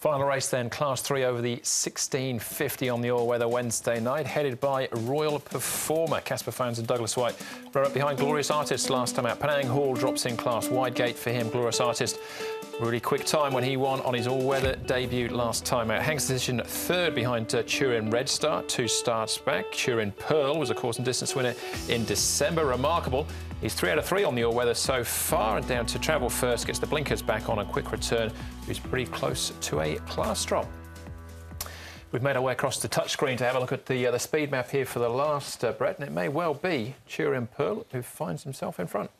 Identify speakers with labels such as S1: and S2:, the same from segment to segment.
S1: Final race then, Class 3 over the 1650 on the all-weather Wednesday night, headed by Royal Performer. Casper Fones and Douglas White rode up behind Glorious Artist last time out. Penang Hall drops in class, wide gate for him. Glorious Artist, really quick time when he won on his all-weather debut last time out. Hank's Decision third behind Turin Red Star, 2 starts back. Turin Pearl was a course and distance winner in December. Remarkable. He's 3 out of 3 on the all-weather so far, and down to Travel First, gets the blinkers back on a quick return. He's pretty close to a class drop. We've made our way across the touchscreen to have a look at the speed map here for the last, Brett, and it may well be Turin Pearl who finds himself in front.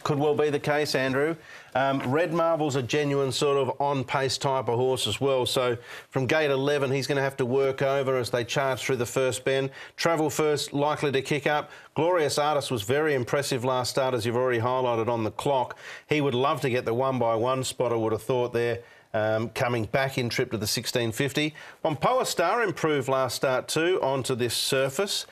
S2: Could well be the case, Andrew. Red Marvel's a genuine sort of on-pace type of horse as well. So from gate 11, he's going to have to work over as they charge through the first bend. Travel First likely to kick up. Glorious Artist was very impressive last start, as you've already highlighted on the clock. He would love to get the 1x1 spot, I would have thought there. Coming back in trip to the 1650. Wampoa Star improved last start too onto this surface.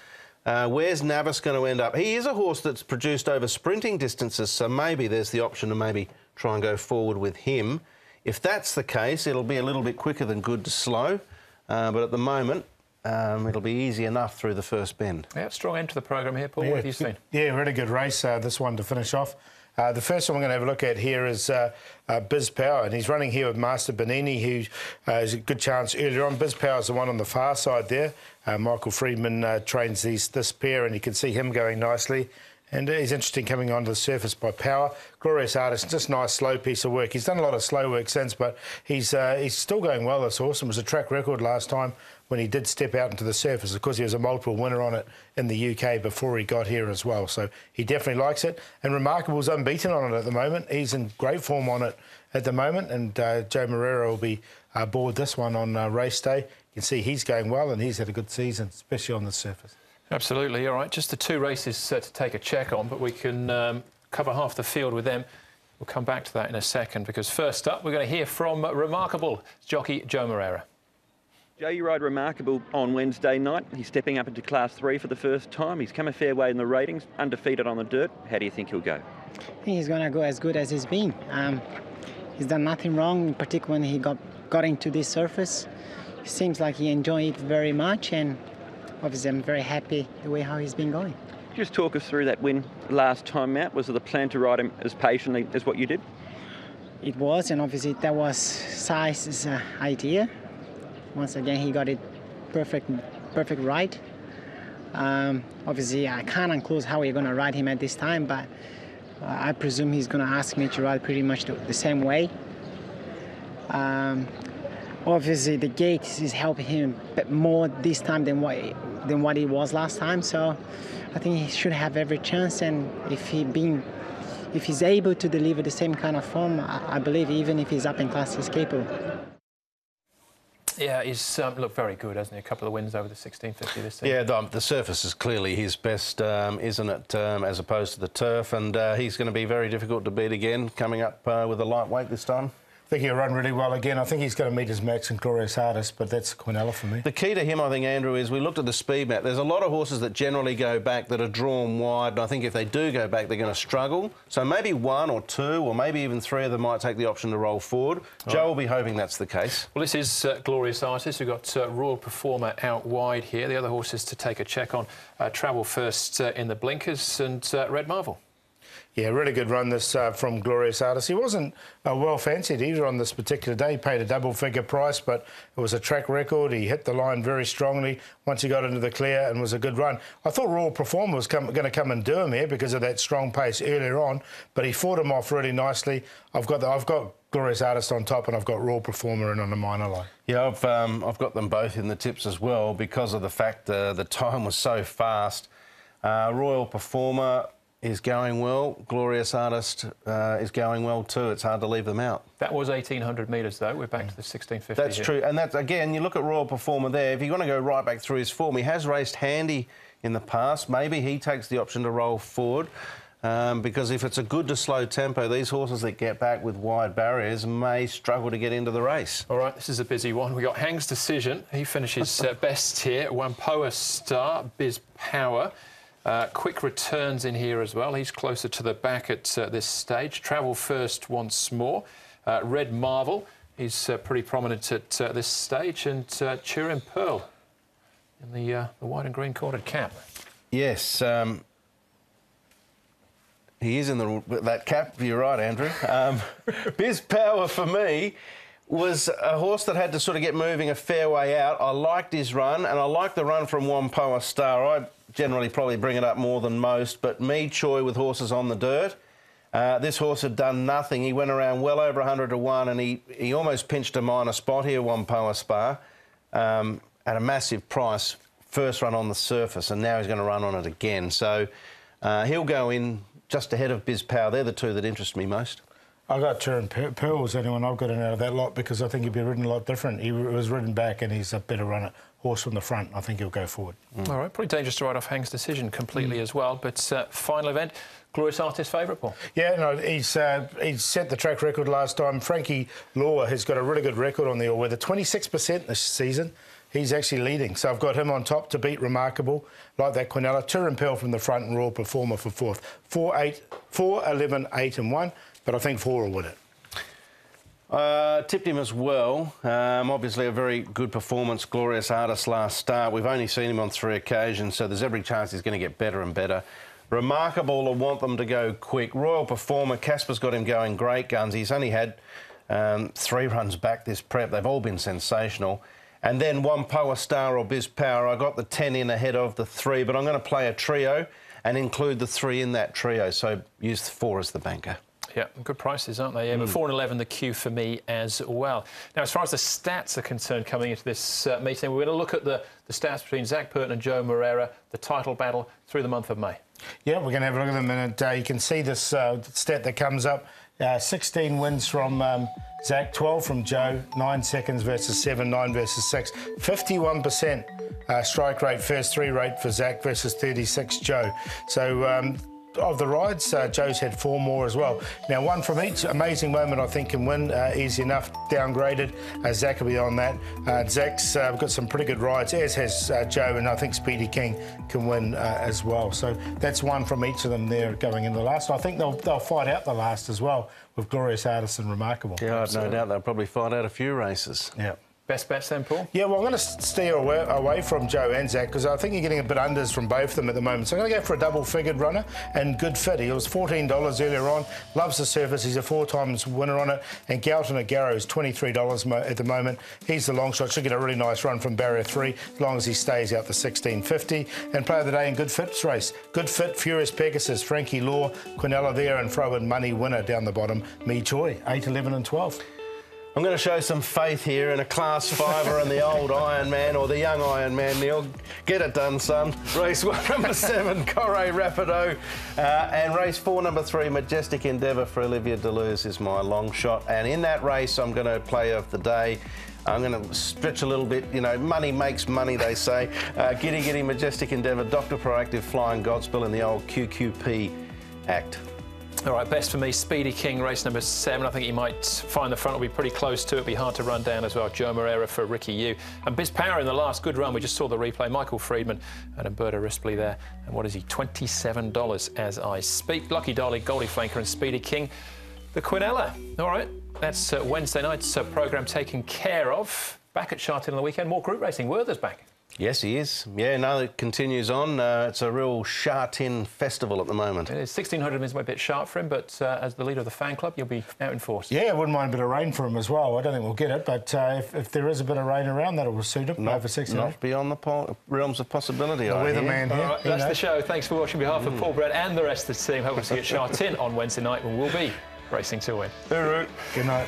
S2: Where's Navis going to end up? He is a horse that's produced over sprinting distances, so maybe there's the option to maybe try and go forward with him. If that's the case, it'll be a little bit quicker than good to slow, but at the moment, it'll be easy enough through the first bend. Yeah,
S1: strong end to the program here, Paul.
S3: Yeah,
S1: what have you seen?
S3: Yeah, really good race, this one to finish off. The first one we're going to have a look at here is Biz Power, and he's running here with Master Benini, who is a good chance earlier on. Biz Power is the one on the far side there. Michael Friedman trains this pair, and you can see him going nicely. And he's interesting coming onto the surface by Power. Glorious Artist, just nice slow piece of work. He's done a lot of slow work since, but he's still going well, this horse. It was a track record last time when he did step out into the surface. Of course, he was a multiple winner on it in the UK before he got here as well. So he definitely likes it. And Remarkable's unbeaten on it at the moment. He's in great form on it at the moment. And Joe Moreira will be aboard this one on race day. You can see he's going well, and he's had a good season, especially on the surface.
S1: Absolutely. All right, just the 2 races to take a check on, but we can cover half the field with them. We'll come back to that in a second, because first up, we're going to hear from Remarkable jockey Joe Moreira.
S4: Joe, you rode Remarkable on Wednesday night. He's stepping up into Class 3 for the first time. He's come a fair way in the ratings, undefeated on the dirt. How do you think he'll go?
S5: I think he's going to go as good as he's been. He's done nothing wrong, in particular when he got into this surface. It seems like he enjoyed it very much, and obviously I'm very happy the way how he's been going.
S4: Just talk us through that win last time out. Was it the plan to ride him as patiently as what you did?
S5: It was, and obviously that was Si's idea. Once again, he got it perfect right. Obviously, I can't enclose how we're going to ride him at this time, but I presume he's going to ask me to ride pretty much the same way. Obviously, the gate is helping him a bit more this time than what he was last time. So I think he should have every chance, and if he's able to deliver the same kind of form, I believe even if he's up in class, he's capable.
S1: Yeah, he's looked very good, hasn't he? A couple of wins over the 1650 this season.
S2: Yeah, the surface is clearly his best, isn't it, as opposed to the turf, and he's going to be very difficult to beat again, coming up with a lightweight this time.
S3: I think he'll run really well again. I think he's going to meet his max in Glorious Artist, but that's Quinella for me.
S2: The key to him, I think, Andrew, is we looked at the speed map. There's a lot of horses that generally go back that are drawn wide, and I think if they do go back, they're going to struggle. So maybe 1 or 2 or maybe even 3 of them might take the option to roll forward. Right. Joe will be hoping that's the case.
S1: Well, this is Glorious Artist. We've got Royal Performer out wide here. The other horses to take a check on. Travel First in the blinkers, and Red Marvel.
S3: Yeah, really good run this from Glorious Artist. He wasn't well fancied either on this particular day. He paid a double-figure price, but it was a track record. He hit the line very strongly once he got into the clear, and was a good run. I thought Royal Performer was going to come and do him here because of that strong pace earlier on, but he fought him off really nicely. I've got Glorious Artist on top, and I've got Royal Performer in on the minor line.
S2: Yeah, I've got them both in the tips as well because of the fact the time was so fast. Royal Performer is going well. Glorious Artist is going well too. It's hard to leave them out.
S1: That was 1,800 metres, though. We're back to the 1650.
S2: That's
S1: here.
S2: true. And that's, again, you look at Royal Performer there. If you're going to go right back through his form, he has raced handy in the past. Maybe he takes the option to roll forward because if it's a good to slow tempo, these horses that get back with wide barriers may struggle to get into the race.
S1: All right, this is a busy one. We've got Hank's Decision. He finishes best here. Wampoa Star, Biz Power. Quick returns in here as well. He's closer to the back at this stage. Travel First once more. Red Marvel He's pretty prominent at this stage, and Turin Pearl in the white and green corded cap.
S2: Yes, he is in that cap. You're right, Andrew. Biz Power for me was a horse that had to sort of get moving a fair way out. I liked his run, and I liked the run from Wampoa Star. I generally probably bring it up more than most, but Me Choi with horses on the dirt. This horse had done nothing. He went around well over 100 to 1, and he almost pinched a minor spot here, Wampoa Spa, at a massive price. First run on the surface, and now he's going to run on it again. So he'll go in just ahead of Biz Power. They're the two that interest me most.
S3: I got Turin Pearl as anyone I've got in out of that lot, because I think he'd be ridden a lot different. He was ridden back, and he's a better runner. Horse from the front, I think he'll go forward.
S1: All right, pretty dangerous to ride off Hang's Decision completely as well. But final event, Glorious Artist favourite, Paul?
S3: Yeah, no, he's set the track record last time. Frankie Law has got a really good record on the all-weather, 26% this season. He's actually leading, so I've got him on top to beat Remarkable, like that Quinella. Turin Pearl from the front and Royal Performer for fourth. 4, 11, 8 and 1, but I think 4 will win it.
S2: Tipped him as well. Obviously a very good performance, Glorious Artist last start. We've only seen him on 3 occasions, so there's every chance he's going to get better and better. Remarkable, I want them to go quick. Royal Performer, Casper's got him going great guns. He's only had 3 runs back this prep. They've all been sensational. And then Wampoa Star or Biz Power, I got the 10 in ahead of the 3, but I'm going to play a trio and include the 3 in that trio, so use the 4 as the banker.
S1: Yeah, good prices, aren't they? Yeah, but 4 and 11 the queue for me as well. Now, as far as the stats are concerned coming into this meeting, we're going to look at the stats between Zach Purton and Joe Moreira, the title battle through the month of May. Yeah,
S3: we're going to have a look at them, and you can see this stat that comes up. 16 wins from Zach, 12 from Joe, 9 seconds versus 7, 9 versus 6. 51% strike rate, first 3 rate for Zach versus 36 Joe. So of the rides, Joe's had 4 more as well. Now, 1 from each. Amazing Moment, I think, can win easy enough. Downgraded. Zach will be on that. Zach's got some pretty good rides, as has Joe, and I think Speedy King can win as well. So that's 1 from each of them there going in the last. I think they'll fight out the last as well with Glorious Artist and Remarkable.
S2: Yeah, I've no doubt they'll probably fight out a few races.
S3: Yeah.
S1: Best bets then, Paul?
S3: Yeah, well, I'm going to steer away from Joe and Zach, because I think you're getting a bit unders from both of them at the moment. So I'm going to go for a double-figured runner and Good Fit. He was $14 earlier on. Loves the surface. He's a 4-times winner on it. And Galton at Garrow is $23 at the moment. He's the long shot. Should get a really nice run from barrier 3 as long as he stays out the 1650. And play of the day in Good Fit's race. Good Fit, Furious Pegasus, Frankie Law, Quinella there, and throw in Money Winner down the bottom. Me Choi, 8, 11 and 12.
S2: I'm going to show some faith here in a Class 5er and the old Iron Man, or the young Iron Man, Neil. Get it done, son. Race 1, number 7, Corre Rapido. And race 4, number 3, Majestic Endeavour for Olivia Deleuze is my long shot. And in that race, I'm going to play of the day. I'm going to stretch a little bit. You know, money makes money, they say. Giddy Giddy, Majestic Endeavour, Dr. Proactive, Flying Godspell in the old QQP Act.
S1: All right, best for me, Speedy King, race number 7. I think he might find the front will be pretty close to it. Be hard to run down as well. Joe Moreira for Ricky Yu. And Biz Power in the last good run. We just saw the replay. Michael Friedman and Umberto Rispoli there. And what is he? $27 as I speak. Lucky Dolly, Goldie Flanker and Speedy King. The Quinella. All right, that's Wednesday night's programme taken care of. Back at Sha Tin on the weekend. More group racing. Werther's back.
S2: Yes, he is. Yeah, no, it continues on. It's a real Sha Tin festival at the moment.
S1: It is. 1600 is a bit sharp for him, but as the leader of the fan club, you'll be out in force.
S3: Yeah, I wouldn't mind a bit of rain for him as well. I don't think we'll get it, but if there is a bit of rain around, that'll suit him. Over 600.
S2: Not beyond the realms of possibility.
S3: The weatherman here.
S1: All right, that's the show. Thanks for watching. On behalf of Paul Brett and the rest of the team, hope to see you at Sha Tin on Wednesday night, when we'll be racing to win.
S3: Good night.